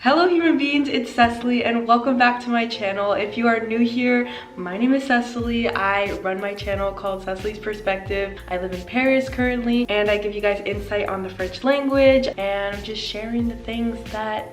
Hello human beings, it's Cecily and welcome back to my channel. If you are new here, my name is Cecily. I run my channel called Cecily's Perspective. I live in Paris currently and I give you guys insight on the French language and I'm just sharing the things that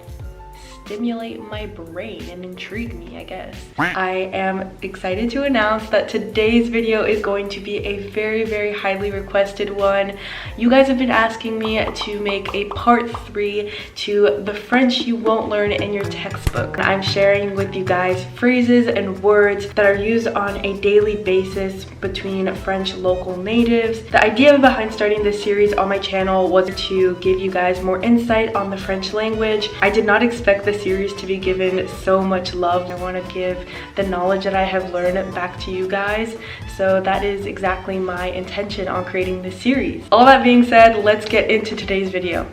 stimulate my brain and intrigue me, I guess. I am excited to announce that today's video is going to be a very highly requested one. You guys have been asking me to make a part 3 to the French you won't learn in your textbook. I'm sharing with you guys phrases and words that are used on a daily basis between French local natives. The idea behind starting this series on my channel was to give you guys more insight on the French language. I did not expect this series to be given so much love. I want to give the knowledge that I have learned back to you guys, so that is exactly my intention on creating this series. All that being said, let's get into today's video.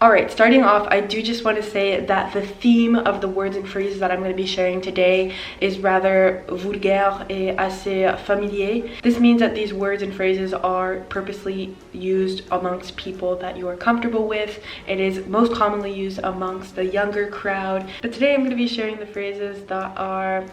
Alright, starting off, I do just want to say that the theme of the words and phrases that I'm going to be sharing today is rather vulgaire et assez familier. This means that these words and phrases are purposely used amongst people that you are comfortable with. It is most commonly used amongst the younger crowd. But today I'm going to be sharing the phrases that are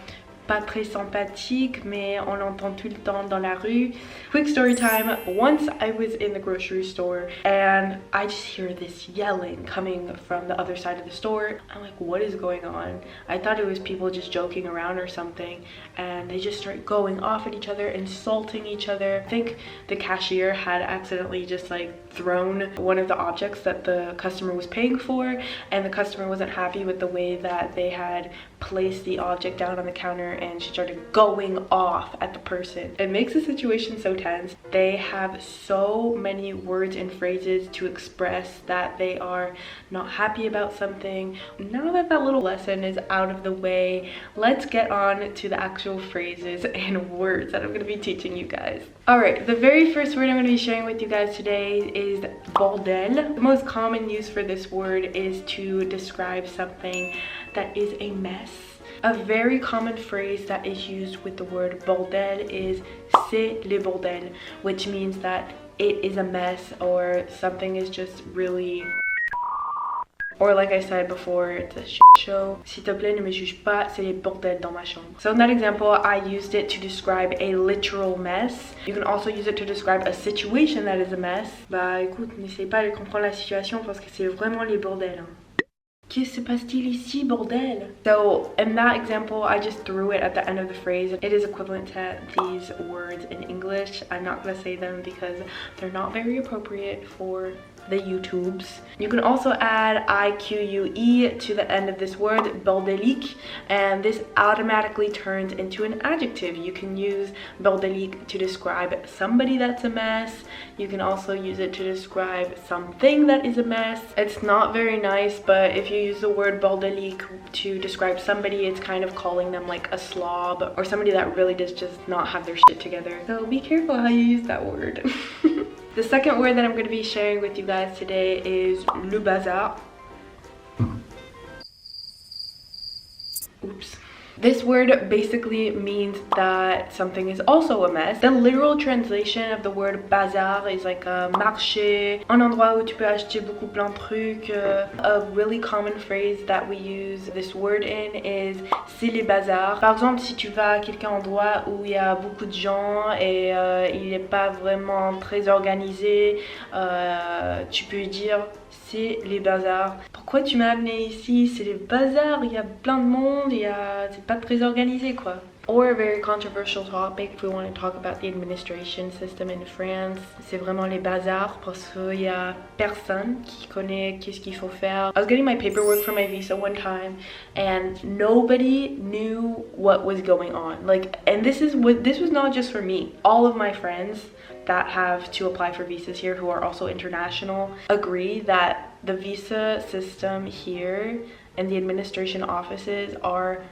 pas très sympathique, mais on l'entend tout le temps dans la rue. Quick story time. Once I was in the grocery store and I just hear this yelling coming from the other side of the store. I'm like, what is going on? I thought it was people just joking around or something, and they just start going off at each other, insulting each other. I think the cashier had accidentally just like thrown one of the objects that the customer was paying for, and the customer wasn't happy with the way that they had placed the object down on the counter, and she started going off at the person. It makes the situation so tense. They have so many words and phrases to express that they are not happy about something. Now that that little lesson is out of the way, let's get on to the actual phrases and words that I'm going to be teaching you guys. Alright, the very first word I'm going to be sharing with you guys today is bordel. The most common use for this word is to describe something that is a mess. A very common phrase that is used with the word bordel is c'est le bordel, which means that it is a mess or something is just really, or like I said before, it's a shit show. S'il te plaît, ne me juge pas, c'est le bordel dans ma chambre. So in that example, I used it to describe a literal mess. You can also use it to describe a situation that is a mess. Bah écoute, n'essaie pas de comprendre la situation parce que c'est vraiment le bordel. Qu'est-ce se passe-t-il ici, bordel? So in that example, I just threw it at the end of the phrase. It is equivalent to these words in English. I'm not going to say them because they're not very appropriate for the YouTubes. You can also add IQUE to the end of this word, Beldelique, and this automatically turns into an adjective. You can use Beldelique to describe somebody that's a mess. You can also use it to describe something that is a mess. It's not very nice, but if you use the word Beldelique to describe somebody, it's kind of calling them like a slob or somebody that really does just not have their shit together. So be careful how you use that word. The second word that I'm going to be sharing with you guys today is le bazar. Oops. This word basically means that something is also a mess. The literal translation of the word bazar is like a marché, un endroit où tu peux acheter beaucoup plein de trucs. A really common phrase that we use this word in is c'est les bazars. Par exemple, si tu vas à quelque endroit où il y a beaucoup de gens et il n'est pas vraiment très organisé, tu peux dire c'est les bazars. Pourquoi tu m'as amené ici? C'est les bazars, il y a plein de monde, c'est pas très organisé quoi. Or a very controversial topic if we want to talk about the administration system in France. C'est vraiment les bazars parce qu'il y a personne qui connaît qu'est-ce qu'il faut faire. I was getting my paperwork for my visa one time and nobody knew what was going on. Like, and this was not just for me. All of my friends that have to apply for visas here who are also international agree that the visa system here and the administration offices are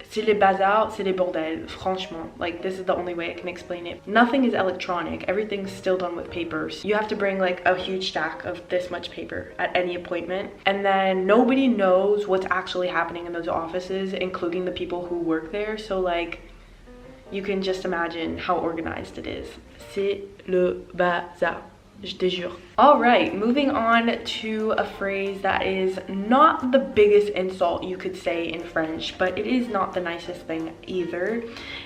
c'est les bazars, c'est les bordels, franchement. Like, this is the only way I can explain it. Nothing is electronic. Everything's still done with papers. You have to bring like a huge stack of this much paper at any appointment. And then nobody knows what's actually happening in those offices, including the people who work there. So like, you can just imagine how organized it is. C'est le bazar. Je te jure. Alright, moving on to a phrase that is not the biggest insult you could say in French, but it is not the nicest thing either.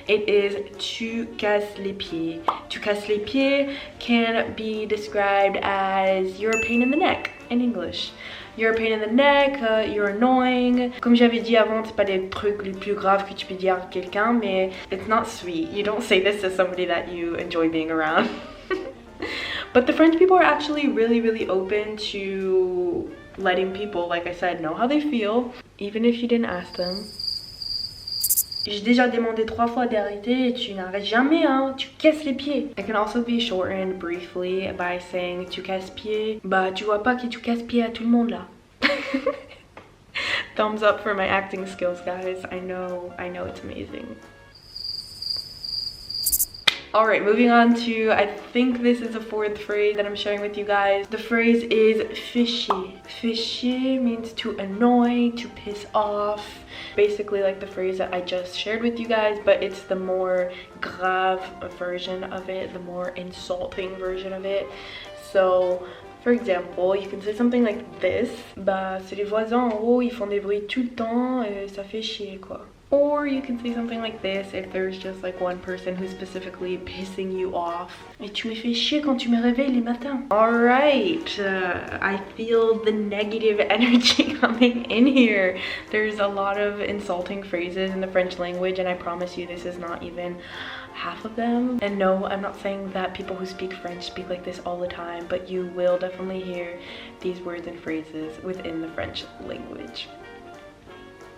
It is tu casses les pieds. Tu casses les pieds can be described as you're a pain in the neck in English. You're a pain in the neck, you're annoying. Comme j'avais dit avant, c'est pas des trucs les plus graves que tu peux dire à quelqu'un, mais it's not sweet. You don't say this to somebody that you enjoy being around. But the French people are actually really open to letting people, like I said, know how they feel, even if you didn't ask them. J'ai déjà demandé 3 fois d'arrêter et tu n'arrêtes jamais, hein, tu casses les pieds. It can also be shortened briefly by saying tu casses pieds. Bah, tu vois pas que tu casses pieds à tout le monde là. Thumbs up for my acting skills, guys. I know it's amazing. Alright, moving on to, I think this is the 4th phrase that I'm sharing with you guys. The phrase is fishy. Fishy means to annoy, to piss off. Basically like the phrase that I just shared with you guys, but it's the more grave version of it, the more insulting version of it. So, for example, you can say something like this. Bah, c'est les voisins en haut, ils font des bruits tout le temps, ça fait chier quoi. Or you can say something like this if there's just like one person who's specifically pissing you off. Et tu me fais chier quand tu me réveilles les matins. Alright, I feel the negative energy coming in here. There's a lot of insulting phrases in the French language, and I promise you this is not even half of them. And no, I'm not saying that people who speak French speak like this all the time, but you will definitely hear these words and phrases within the French language.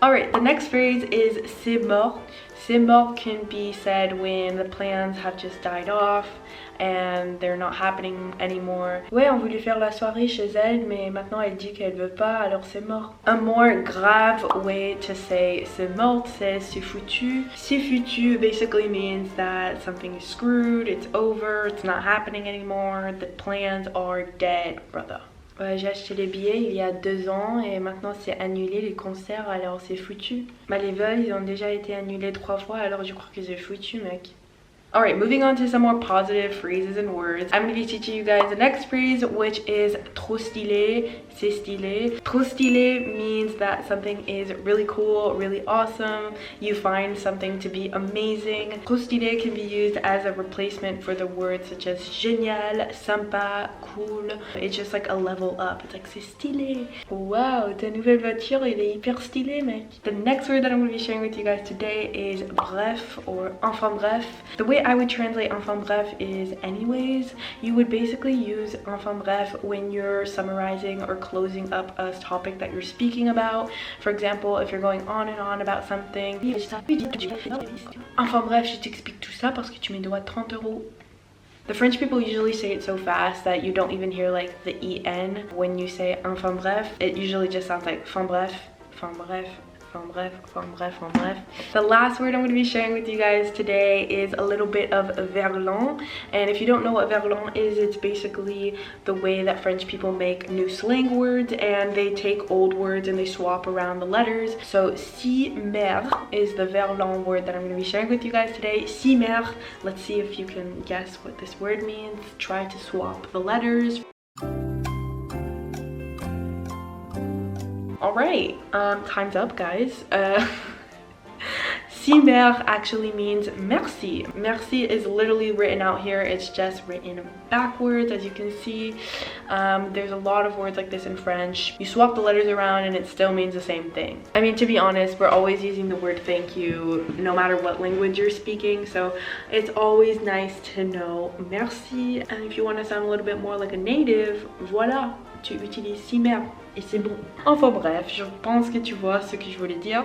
Alright, the next phrase is c'est mort. C'est mort can be said when the plans have just died off and they're not happening anymore. Ouais, on voulait faire la soirée chez elle, mais maintenant elle dit qu'elle veut pas, alors c'est mort. A more grave way to say c'est mort, c'est foutu. C'est foutu basically means that something is screwed, it's over, it's not happening anymore, the plans are dead, brother. J'ai acheté les billets il y a 2 ans et maintenant c'est annulé les concerts, alors c'est foutu. Bah les vols ils ont déjà été annulés 3 fois, alors je crois que c'est foutu mec. Alright, moving on to some more positive phrases and words. I'm going to be teaching you guys the next phrase, which is trop stylé, c'est stylé. Trop stylé means that something is really cool, really awesome. You find something to be amazing. Trop stylé can be used as a replacement for the words such as génial, sympa, cool. It's just like a level up. It's like c'est stylé. Wow, ta nouvelle voiture, elle est hyper stylée, mec. The next word that I'm going to be sharing with you guys today is bref or enfin bref. The way I would translate enfin bref is anyways. You would basically use enfin bref when you're summarizing or closing up a topic that you're speaking about. For example, if you're going on and on about something. Enfin bref, je t'explique tout ça parce que tu me dois 30 euros. The French people usually say it so fast that you don't even hear like the en when you say enfin bref. It usually just sounds like fin bref, fin bref. The last word I'm going to be sharing with you guys today is a little bit of Verlong. And if you don't know what Verlong is, it's basically the way that French people make new slang words, and they take old words and they swap around the letters. So si mère is the Verlong word that I'm going to be sharing with you guys today. Si mère, let's see if you can guess what this word means. Try to swap the letters. Alright, time's up guys. Si mère actually means merci. Merci is literally written out here. It's just written backwards, as you can see. There's a lot of words like this in French. You swap the letters around and it still means the same thing. I mean, to be honest, we're always using the word thank you no matter what language you're speaking, so it's always nice to know merci. And if you want to sound a little bit more like a native, voilà, tu utilises si mère. Et c'est bon. Enfin bref, je pense que tu vois ce que je voulais dire.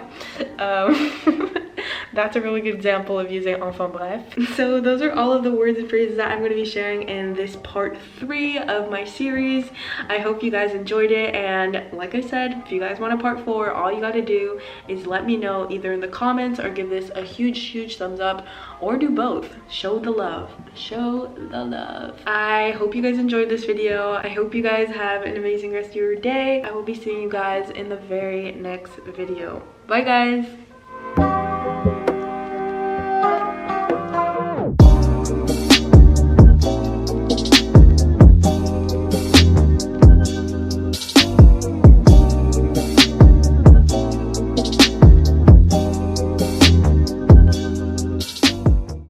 That's a really good example of using enfin bref. So those are all of the words and phrases that I'm going to be sharing in this part 3 of my series. I hope you guys enjoyed it, and like I said, if you guys want a part 4, all you got to do is let me know either in the comments or give this a huge thumbs up, or do both. Show the love. Show the love. I hope you guys enjoyed this video. I hope you guys have an amazing rest of your day. I will be seeing you guys in the very next video. Bye guys!